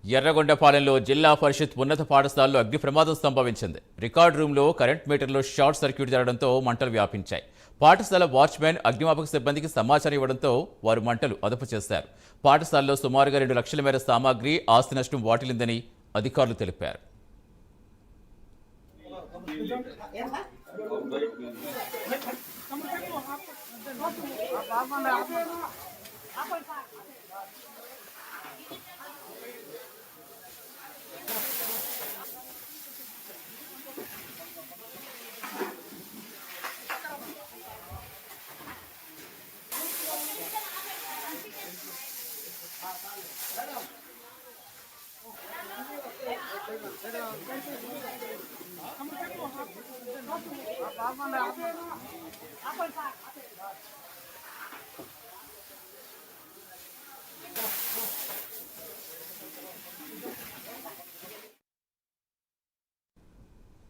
ఎర్రగొండపాలెంలో జిల్లా పరిషత్ ఉన్నత పాఠశాలలో అగ్ని ప్రమాదం సంభవించింది. రికార్డ్ రూమ్లో కరెంట్ మీటర్లో షార్ట్ సర్క్యూట్ జరగడంతో మంటలు వ్యాపించాయి. పాఠశాల వాచ్మెన్ అగ్నిమాపక సిబ్బందికి సమాచారం ఇవ్వడంతో వారు మంటలు అదుపు చేశారు. పాఠశాలలో సుమారుగా 2 లక్షల మేర సామాగ్రి, ఆస్తి నష్టం వాటిల్లిందని అధికారులు తెలిపారు.